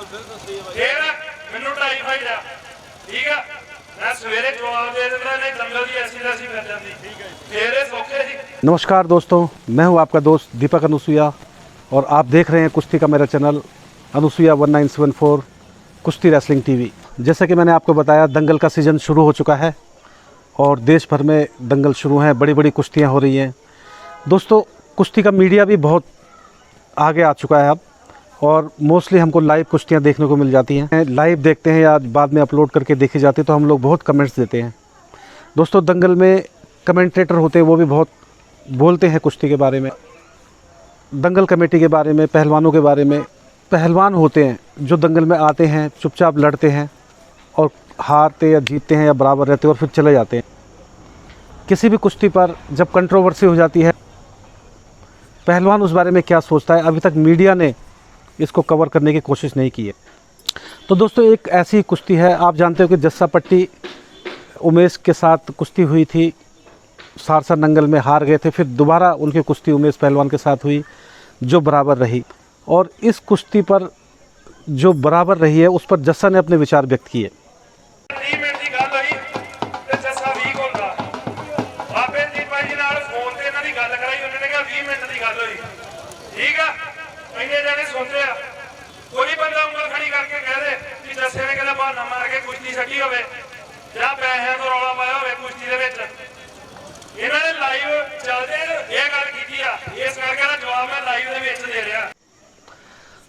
फिर मैनू टाइफाइड आ, ठीक है, मैं सवेरे जवाब दे देता नहीं दंगल की ऐसी तैसी कर जाती, फिर ये सौखे सी। नमस्कार दोस्तों, मैं हूं आपका दोस्त दीपक अनुसुया और आप देख रहे हैं कुश्ती का मेरा चैनल अनुसुया 1974 कुश्ती रेसलिंग टीवी। जैसे कि मैंने आपको बताया, दंगल का सीज़न शुरू हो चुका है और देश भर में दंगल शुरू हैं, बड़ी बड़ी कुश्तियां हो रही हैं। दोस्तों, कुश्ती का मीडिया भी बहुत आगे आ चुका है अब, और मोस्टली हमको लाइव कुश्तियां देखने को मिल जाती हैं। लाइव देखते हैं या बाद में अपलोड करके देखी जाती है, तो हम लोग बहुत कमेंट्स देते हैं। दोस्तों, दंगल में कमेंटेटर होते हैं, वो भी बहुत बोलते हैं कुश्ती के बारे में, दंगल कमेटी के बारे में, पहलवानों के बारे में। पहलवान होते हैं जो दंगल में आते हैं, चुपचाप लड़ते हैं और हारते या जीतते हैं या बराबर रहते हैं और फिर चले जाते हैं। किसी भी कुश्ती पर जब कंट्रोवर्सी हो जाती है, पहलवान उस बारे में क्या सोचता है, अभी तक मीडिया ने इसको कवर करने की कोशिश नहीं की है। तो दोस्तों, एक ऐसी कुश्ती है, आप जानते हो कि जस्सा पट्टी उमेश के साथ कुश्ती हुई थी, सारसा नंगल में हार गए थे, फिर दोबारा उनकी कुश्ती उमेश पहलवान के साथ हुई जो बराबर रही। और इस कुश्ती पर जो बराबर रही है उस पर जस्सा ने अपने विचार व्यक्त किए।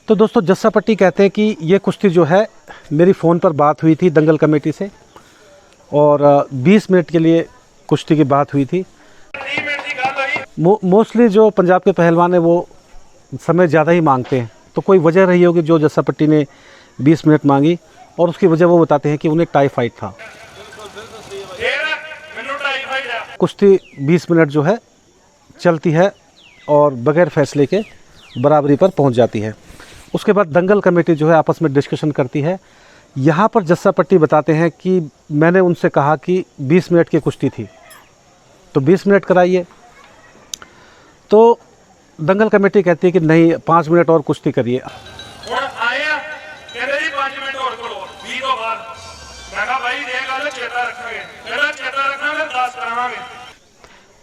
तो दोस्तों, जस्सा पट्टी कहते हैं कि ये कुश्ती जो है, मेरी फ़ोन पर बात हुई थी दंगल कमेटी से और 20 मिनट के लिए कुश्ती की बात हुई थी। मोस्टली जो पंजाब के पहलवान हैं वो समय ज़्यादा ही मांगते हैं, तो कोई वजह रही होगी जो जस्सा पट्टी ने 20 मिनट मांगी, और उसकी वजह वो बताते हैं कि उन्हें टाइफाइड था। कुश्ती 20 मिनट जो है चलती है और बगैर फैसले के बराबरी पर पहुंच जाती है। उसके बाद दंगल कमेटी जो है आपस में डिस्कशन करती है। यहाँ पर जस्सा पट्टी बताते हैं कि मैंने उनसे कहा कि 20 मिनट की कुश्ती थी तो 20 मिनट कराइए, तो दंगल कमेटी कहती है कि नहीं, 5 मिनट और कुश्ती करिए।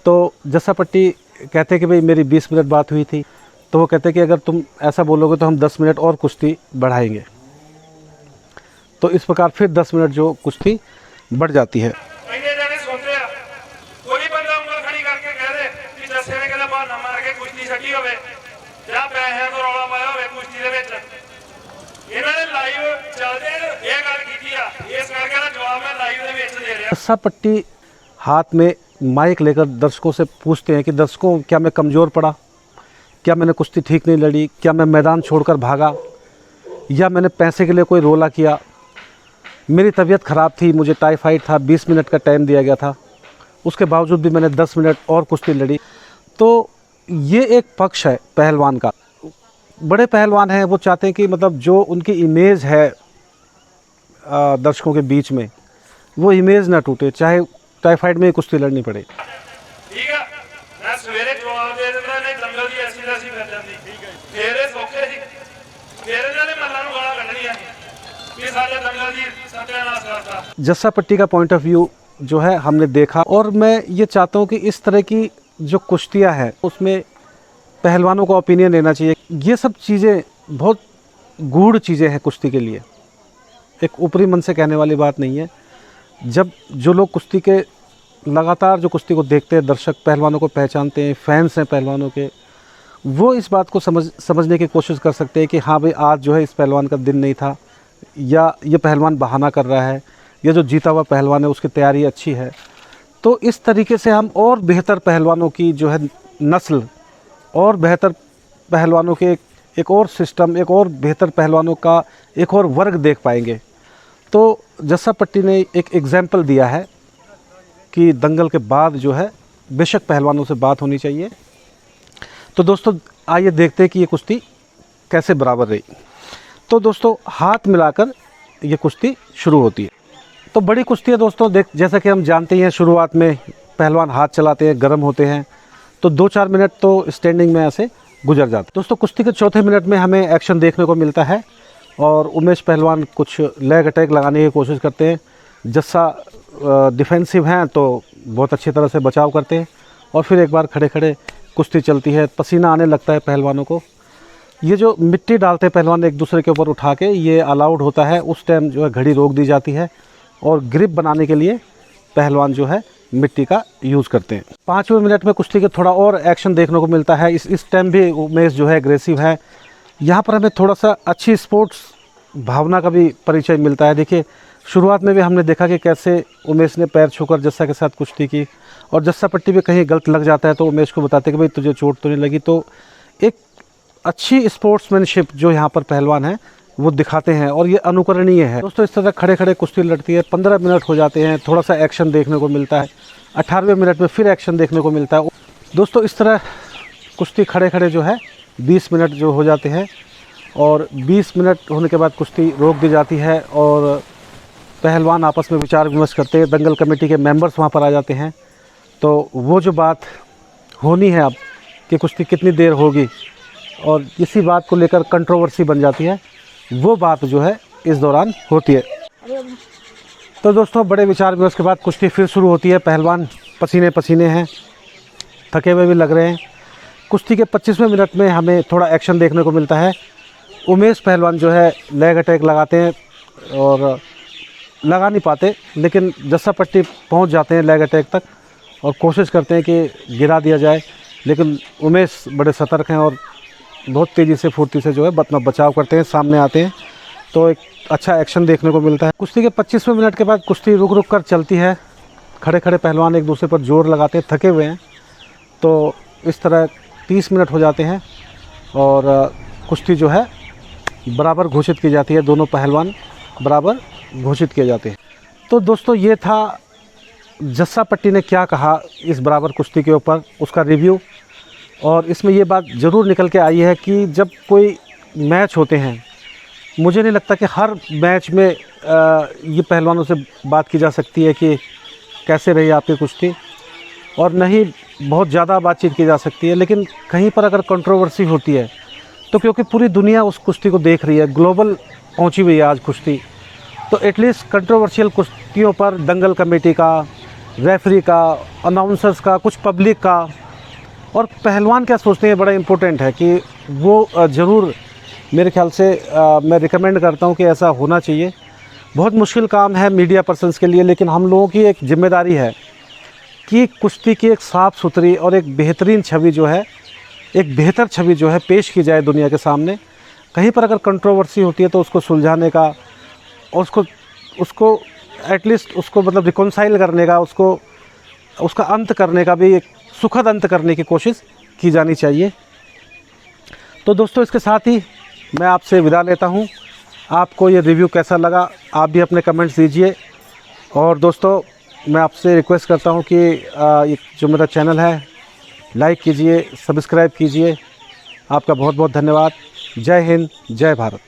तो जस्सा पट्टी कहते हैं कि भाई मेरी 20 मिनट बात हुई थी, तो वो कहते हैं कि अगर तुम ऐसा बोलोगे तो हम 10 मिनट और कुश्ती बढ़ाएंगे। तो इस प्रकार फिर 10 मिनट जो कुश्ती बढ़ जाती है। जस्सा पट्टी हाथ में माइक लेकर दर्शकों से पूछते हैं कि दर्शकों, क्या मैं कमज़ोर पड़ा, क्या मैंने कुश्ती ठीक नहीं लड़ी, क्या मैं मैदान छोड़कर भागा, या मैंने पैसे के लिए कोई रोला किया, मेरी तबीयत ख़राब थी, मुझे टाइफाइड था, 20 मिनट का टाइम दिया गया था, उसके बावजूद भी मैंने 10 मिनट और कुश्ती लड़ी। तो ये एक पक्ष है पहलवान का। बड़े पहलवान हैं, वो चाहते हैं कि मतलब जो उनकी इमेज है दर्शकों के बीच में, वो इमेज ना टूटे, चाहे टाइफाइड में कुश्ती लड़नी पड़े। ठीक है, मैं सवेरे जवाब दे देता नहीं दंगल की ऐसी तैसी कर जाती, फिर ये सौखे सी, फिर इन्होंने मल्लां नूं गालां कढणियां कि साडे दंगल दी सत्यानाश करता। जस्सा पट्टी का पॉइंट ऑफ व्यू जो है हमने देखा, और मैं ये चाहता हूँ कि इस तरह की जो कुश्तियाँ हैं उसमें पहलवानों का ओपिनियन लेना चाहिए। ये सब चीज़ें बहुत गूढ़ चीज़ें हैं कुश्ती के लिए, एक ऊपरी मन से कहने वाली बात नहीं है। जब जो लोग कुश्ती के लगातार जो कुश्ती को देखते हैं, दर्शक पहलवानों को पहचानते हैं, फैंस हैं पहलवानों के, वो इस बात को समझने की कोशिश कर सकते हैं कि हाँ भाई, आज जो है इस पहलवान का दिन नहीं था, या ये पहलवान बहाना कर रहा है, या जो जीता हुआ पहलवान है उसकी तैयारी अच्छी है। तो इस तरीके से हम और बेहतर पहलवानों की जो है नस्ल, और बेहतर पहलवानों के एक और सिस्टम, एक और बेहतर पहलवानों का एक और वर्ग देख पाएंगे। तो जस्सा पट्टी ने एक एग्जाम्पल दिया है कि दंगल के बाद जो है बेशक पहलवानों से बात होनी चाहिए। तो दोस्तों, आइए देखते हैं कि ये कुश्ती कैसे बराबर रही। तो दोस्तों, हाथ मिलाकर ये कुश्ती शुरू होती है। तो बड़ी कुश्ती है दोस्तों, जैसा कि हम जानते हैं, शुरुआत में पहलवान हाथ चलाते हैं, गर्म होते हैं, तो 2-4 मिनट तो स्टैंडिंग में ऐसे गुजर जाते हैं। दोस्तों, कुश्ती के चौथे मिनट में हमें एक्शन देखने को मिलता है और उमेश पहलवान कुछ लेग अटैक लगाने की कोशिश करते हैं। जस्सा डिफेंसिव हैं तो बहुत अच्छी तरह से बचाव करते हैं और फिर एक बार खड़े खड़े कुश्ती चलती है, पसीना आने लगता है पहलवानों को। ये जो मिट्टी डालते हैं पहलवान एक दूसरे के ऊपर उठा के, ये अलाउड होता है। उस टाइम जो है घड़ी रोक दी जाती है और ग्रिप बनाने के लिए पहलवान जो है मिट्टी का यूज़ करते हैं। 5वें मिनट में कुश्ती के थोड़ा और एक्शन देखने को मिलता है। इस टाइम भी उमेश जो है एग्रेसिव है। यहाँ पर हमें थोड़ा सा अच्छी स्पोर्ट्स भावना का भी परिचय मिलता है। देखिए शुरुआत में भी हमने देखा कि कैसे उमेश ने पैर छूकर जस्सा के साथ कुश्ती की और जस्सा पट्टी पे कहीं गलत लग जाता है तो उमेश को बताते कि भाई तुझे चोट तो नहीं लगी। तो एक अच्छी स्पोर्ट्समैनशिप जो यहाँ पर पहलवान है वो दिखाते हैं और ये अनुकरणीय है। दोस्तों इस तरह खड़े खड़े कुश्ती लड़ती है। 15 मिनट हो जाते हैं, थोड़ा सा एक्शन देखने को मिलता है। 18वें मिनट में फिर एक्शन देखने को मिलता है। दोस्तों इस तरह कुश्ती खड़े खड़े जो है 20 मिनट जो हो जाते हैं और 20 मिनट होने के बाद कुश्ती रोक दी जाती है और पहलवान आपस में विचार विमर्श करते हैं। दंगल कमेटी के मेंबर्स वहाँ पर आ जाते हैं। तो वो जो बात होनी है अब कि कुश्ती कितनी देर होगी और इसी बात को लेकर कंट्रोवर्सी बन जाती है, वो बात जो है इस दौरान होती है। तो दोस्तों बड़े विचार विमर्श के बाद कुश्ती फिर शुरू होती है। पहलवान पसीने पसीने हैं, थके हुए भी लग रहे हैं। कुश्ती के 25वें मिनट में हमें थोड़ा एक्शन देखने को मिलता है। उमेश पहलवान जो है लेग अटैक लगाते हैं और लगा नहीं पाते, लेकिन जस्सा पट्टी पहुंच जाते हैं लेग अटैक तक और कोशिश करते हैं कि गिरा दिया जाए, लेकिन उमेश बड़े सतर्क हैं और बहुत तेज़ी से फुर्ती से जो है अपना बचाव करते हैं, सामने आते हैं। तो एक अच्छा एक्शन देखने को मिलता है। कुश्ती के 25वें मिनट के बाद कुश्ती रुक रुक कर चलती है। खड़े खड़े पहलवान एक दूसरे पर जोर लगाते हैं, थके हुए हैं। तो इस तरह 30 मिनट हो जाते हैं और कुश्ती जो है बराबर घोषित की जाती है। दोनों पहलवान बराबर घोषित किए जाते हैं। तो दोस्तों ये था जस्सा पट्टी ने क्या कहा इस बराबर कुश्ती के ऊपर, उसका रिव्यू। और इसमें ये बात ज़रूर निकल के आई है कि जब कोई मैच होते हैं, मुझे नहीं लगता कि हर मैच में ये पहलवानों से बात की जा सकती है कि कैसे रही आपकी कुश्ती, और न ही बहुत ज़्यादा बातचीत की जा सकती है। लेकिन कहीं पर अगर कंट्रोवर्सी होती है तो क्योंकि पूरी दुनिया उस कुश्ती को देख रही है, ग्लोबल पहुंची हुई है आज कुश्ती, तो एटलीस्ट कंट्रोवर्शियल कुश्तियों पर दंगल कमेटी का, रेफरी का, अनाउंसर्स का, कुछ पब्लिक का और पहलवान क्या सोचते हैं बड़ा इम्पोर्टेंट है कि वो ज़रूर मेरे ख्याल से मैं रिकमेंड करता हूं कि ऐसा होना चाहिए। बहुत मुश्किल काम है मीडिया पर्सन्स के लिए, लेकिन हम लोगों की एक जिम्मेदारी है कि कुश्ती की एक साफ़ सुथरी और एक बेहतरीन छवि जो है, एक बेहतर छवि जो है पेश की जाए दुनिया के सामने। कहीं पर अगर कंट्रोवर्सी होती है तो उसको सुलझाने का और उसको एटलीस्ट उसको मतलब रिकॉन्साइल करने का, उसका अंत करने का भी, एक सुखद अंत करने की कोशिश की जानी चाहिए। तो दोस्तों इसके साथ ही मैं आपसे विदा लेता हूं। आपको ये रिव्यू कैसा लगा आप भी अपने कमेंट्स दीजिए। और दोस्तों मैं आपसे रिक्वेस्ट करता हूं कि ये जो मेरा चैनल है लाइक कीजिए, सब्सक्राइब कीजिए। आपका बहुत बहुत धन्यवाद। जय हिंद, जय भारत।